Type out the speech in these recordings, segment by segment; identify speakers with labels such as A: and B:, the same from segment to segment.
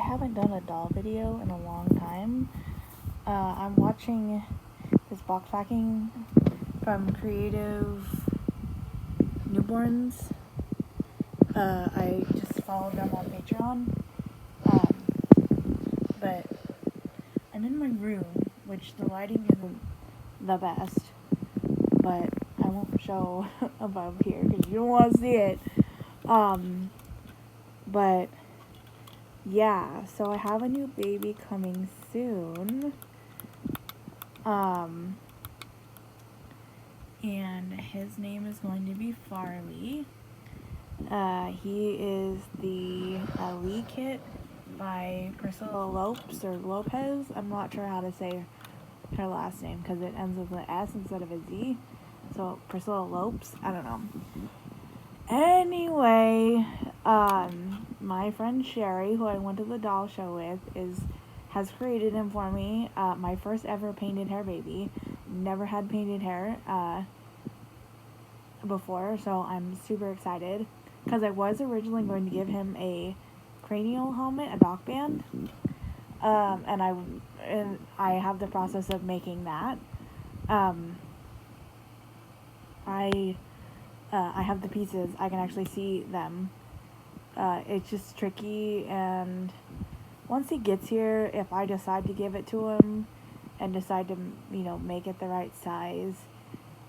A: haven't done a doll video in a long time. I'm watching this box packing from Creative Newborns. I just followed them on Patreon. But I'm in my room, which the lighting isn't the best, but I won't show above here because you don't want to see it. But yeah, so I have a new baby coming soon. And his name is going to be Farley. He is the Lee kit by Priscilla Lopez. I'm not sure how to say her last name because it ends with an S instead of a Z. So Priscilla Lopes, I don't know. Anyway, my friend Sherry, who I went to the doll show with, has created him for me. My first ever painted hair baby. Never had painted hair before, so I'm super excited because I was originally going to give him a cranial helmet, a dock band, and I have the process of making that. I have the pieces. I can actually see them. It's just tricky, and once he gets here, if I decide to give it to him and decide to, make it the right size,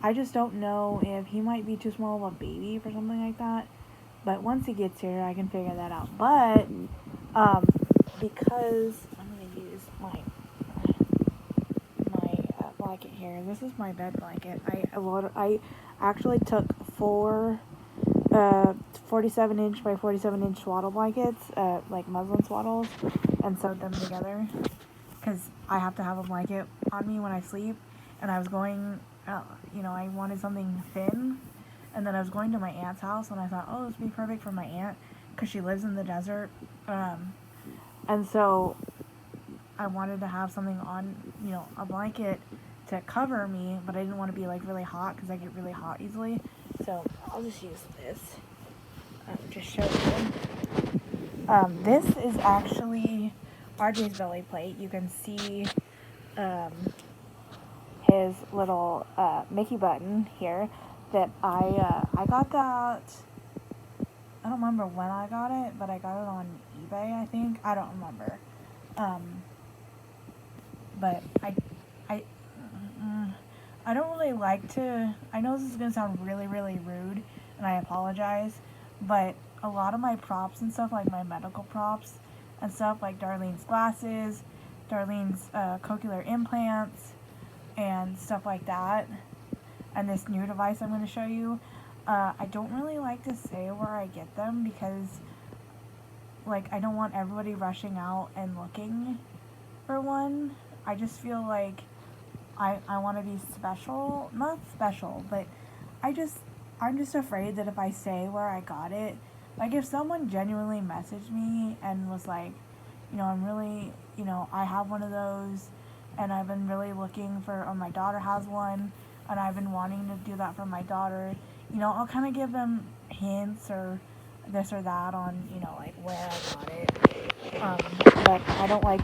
A: I just don't know if he might be too small of a baby for something like that. But once he gets here, I can figure that out. But, because I'm going to use my blanket here. This is my bed blanket. I actually took 4 47-inch by 47-inch swaddle blankets, like muslin swaddles, and sewed them together because I have to have a blanket on me when I sleep. And I was going, I wanted something thin, and then I was going to my aunt's house, and I thought, oh, this would be perfect for my aunt because she lives in the desert, and so I wanted to have something on, a blanket to cover me, but I didn't want to be like really hot because I get really hot easily. So I'll just use this. Just show you. This is actually RJ's belly plate. You can see his little Mickey button here that I got that. I don't remember when I got it, but I got it on eBay, I think. I don't remember. But I don't really like to, I know this is going to sound really, really rude, and I apologize, but a lot of my props and stuff, like my medical props and stuff, like Darlene's glasses, Darlene's cochlear implants, and stuff like that, and this new device I'm going to show you, I don't really like to say where I get them because, like, I don't want everybody rushing out and looking for one. I just feel like I want to be special, not special, but I'm just afraid that if I say where I got it, like if someone genuinely messaged me and was like, I'm really, I have one of those, and I've been really looking for, or my daughter has one, and I've been wanting to do that for my daughter, I'll kind of give them hints or this or that on, like where I got it, but I don't like,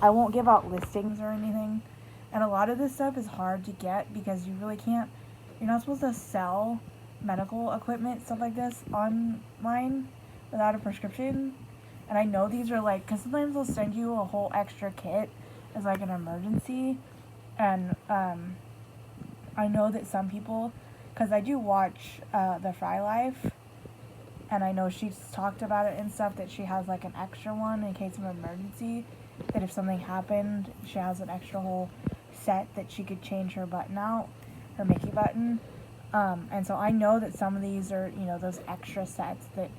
A: I won't give out listings or anything. And a lot of this stuff is hard to get because you really can't, you're not supposed to sell medical equipment, stuff like this, online without a prescription. And I know these are like, because sometimes they'll send you a whole extra kit as like an emergency. And I know that some people, because I do watch the Fry Life, and I know she's talked about it and stuff, that she has like an extra one in case of emergency, that if something happened, she has an extra whole set that she could change her button out, her Mickey button, and so I know that some of these are, those extra sets that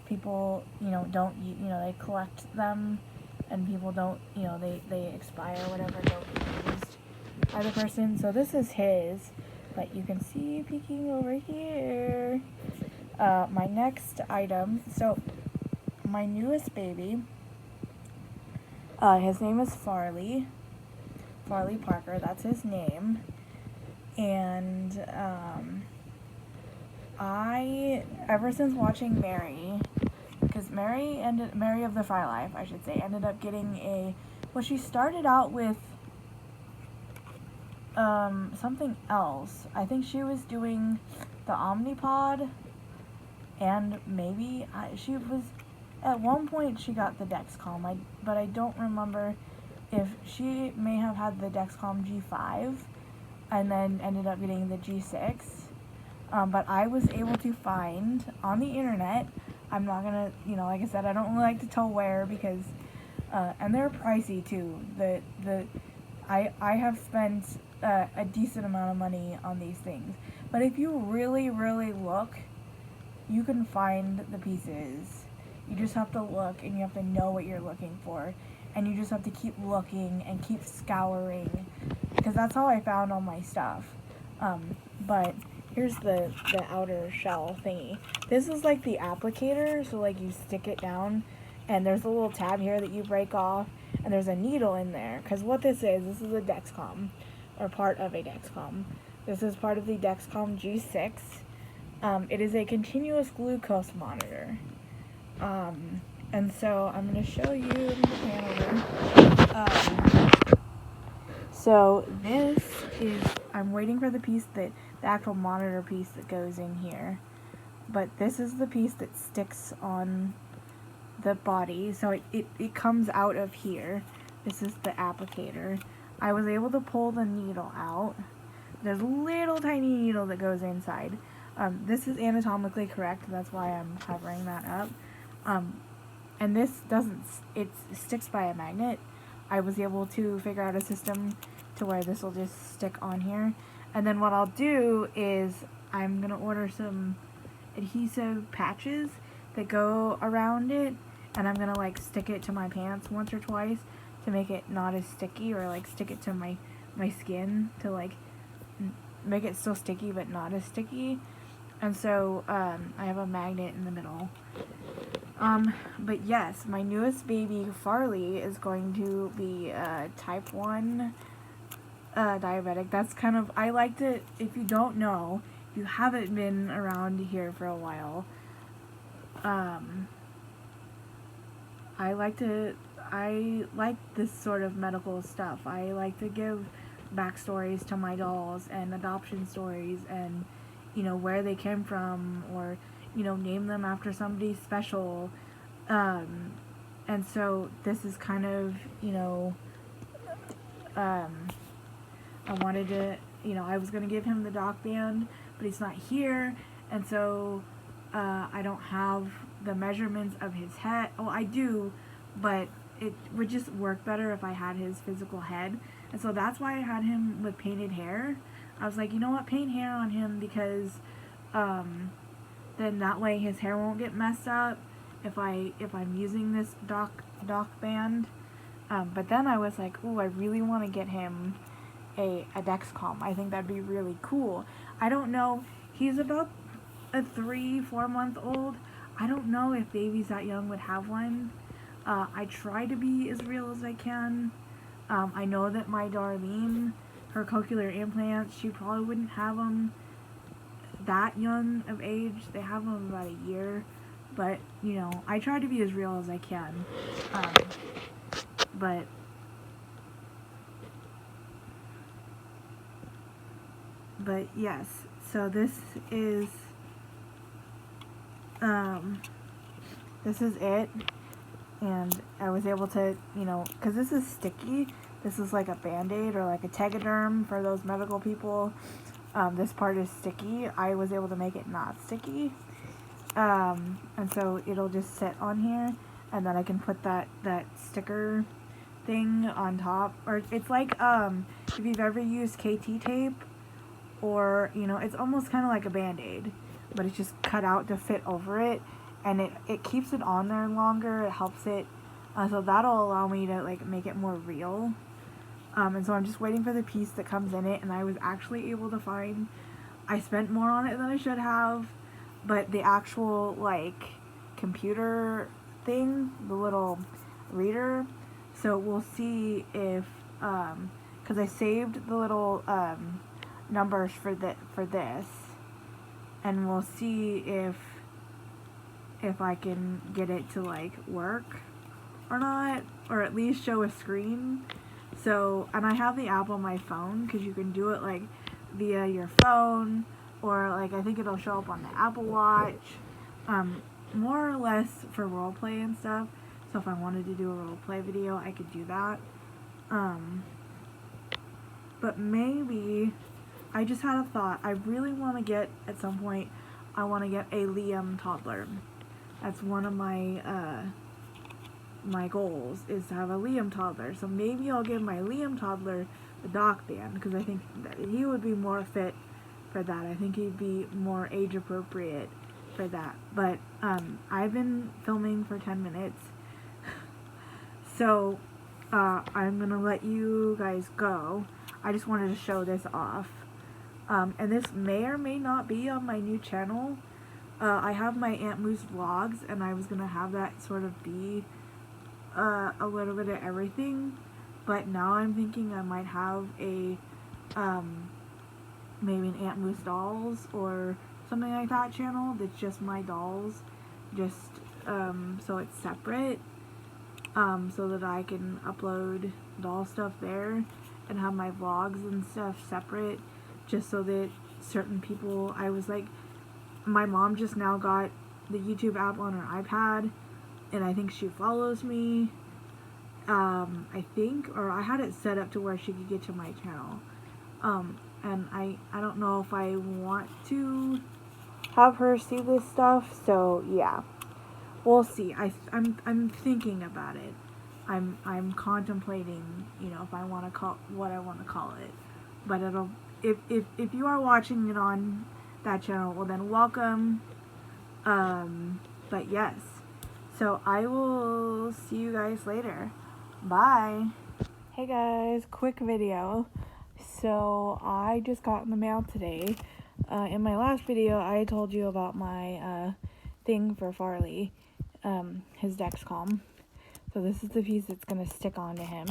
A: people, don't, they collect them, and people don't, they expire or whatever, don't get used by the person. So this is his, but you can see peeking over here, my next item. So my newest baby, his name is Farley Parker, that's his name, and I, ever since watching Mary, because because Mary of the Fry Life, I should say, ended up getting well, she started out with something else. I think she was doing the Omnipod, and maybe she was, at one point she got the Dexcom, but I don't remember if she may have had the Dexcom G5 and then ended up getting the G6. But I was able to find on the internet, I'm not gonna, like I said, I don't really like to tell where, because, and they're pricey too. I have spent a decent amount of money on these things. But if you really, really look, you can find the pieces. You just have to look, and you have to know what you're looking for. And you just have to keep looking and keep scouring, because that's how I found all my stuff. But here's the outer shell thingy. This is like the applicator, so like you stick it down, and there's a little tab here that you break off, and there's a needle in there, because what this is a Dexcom, or part of a Dexcom. This is part of the Dexcom G6. It is a continuous glucose monitor. And so I'm going to show you the pan over. So this is, I'm waiting for the piece the actual monitor piece that goes in here. But this is the piece that sticks on the body. So it comes out of here. This is the applicator. I was able to pull the needle out. There's a little tiny needle that goes inside. This is anatomically correct. That's why I'm covering that up. And this doesn't, it sticks by a magnet. I was able to figure out a system to where this will just stick on here. And then what I'll do is I'm going to order some adhesive patches that go around it. And I'm going to like stick it to my pants once or twice to make it not as sticky, or like stick it to my skin to like make it still sticky but not as sticky. And so I have a magnet in the middle. But yes, my newest baby, Farley, is going to be type 1 diabetic. That's kind of, I like to, if you don't know, if you haven't been around here for a while, I like this sort of medical stuff. I like to give backstories to my dolls and adoption stories, and where they came from, or name them after somebody special. And so this is kind of, I wanted to, I was going to give him the doc band, but he's not here, and so I don't have the measurements of his head. Well, I do, but it would just work better if I had his physical head. And so that's why I had him with painted hair. I was like, you know what, paint hair on him, because then that way his hair won't get messed up if I'm using this doc band. But then I was like, ooh, I really want to get him a Dexcom. I think that'd be really cool. I don't know, he's about a 3-4 month old. I don't know if babies that young would have one. I try to be as real as I can. I know that my Darlene, her cochlear implants, she probably wouldn't have them that young of age. They have them about a year. But, I try to be as real as I can. But yes, so this is it. And I was able to, because this is sticky. This is like a Band-Aid or like a Tegaderm for those medical people. This part is sticky. I was able to make it not sticky. And so it'll just sit on here, and then I can put that sticker thing on top. Or it's like, if you've ever used KT tape, or, it's almost kind of like a Band-Aid, but it's just cut out to fit over it. And it keeps it on there longer. It helps it. So that'll allow me to like make it more real. And so I'm just waiting for the piece that comes in it. And I was actually able to find, I spent more on it than I should have. But the actual like computer thing, the little reader. So we'll see if, because I saved the little numbers for this. And we'll see if if I can get it to like work or not, or at least show a screen. So, and I have the app on my phone because you can do it like via your phone, or like I think it'll show up on the Apple Watch, more or less for roleplay and stuff. So if I wanted to do a roleplay video, I could do that. But maybe, I just had a thought. I really want to get, at some point, I want to get a Liam toddler. That's one of my, my goals, is to have a Liam toddler. So maybe I'll give my Liam toddler the doc band, because I think that he would be more fit for that. I think he'd be more age appropriate for that. But, I've been filming for 10 minutes. So, I'm gonna let you guys go. I just wanted to show this off. And this may or may not be on my new channel. I have my AuntMooseVlogs, and I was gonna have that sort of be a little bit of everything. But now I'm thinking I might have a, maybe an Aunt Moose Dolls or something like that channel that's just my dolls. Just, so it's separate. So that I can upload doll stuff there and have my vlogs and stuff separate, just so that certain people, I was like, my mom just now got the YouTube app on her iPad, and I think she follows me, I think, or I had it set up to where she could get to my channel, and I don't know if I want to have her see this stuff, so yeah. We'll see. I'm thinking about it. I'm contemplating, you know, if I want to call what I want to call it. But it'll, if you are watching it on that channel, well then welcome. But yes. So I will see you guys later. Bye. Hey guys, quick video. So I just got in the mail today. In my last video, I told you about my thing for Farley. His Dexcom. So this is the piece that's gonna stick onto him.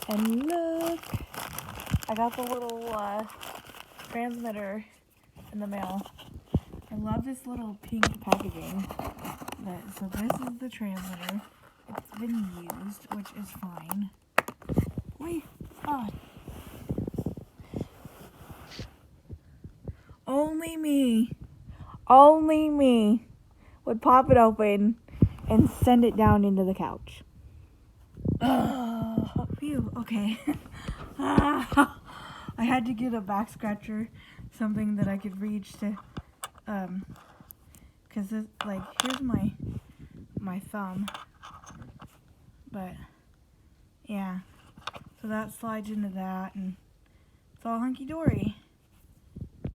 A: And look! I got the little transmitter in the mail. I love this little pink packaging. So this is the transmitter. It's been used, which is fine. Wait! Oh. Only me would pop it open and send it down into the couch. Phew, okay. I had to get a back scratcher, something that I could reach to, cause this, like, here's my thumb, but, yeah, so that slides into that, and it's all hunky-dory.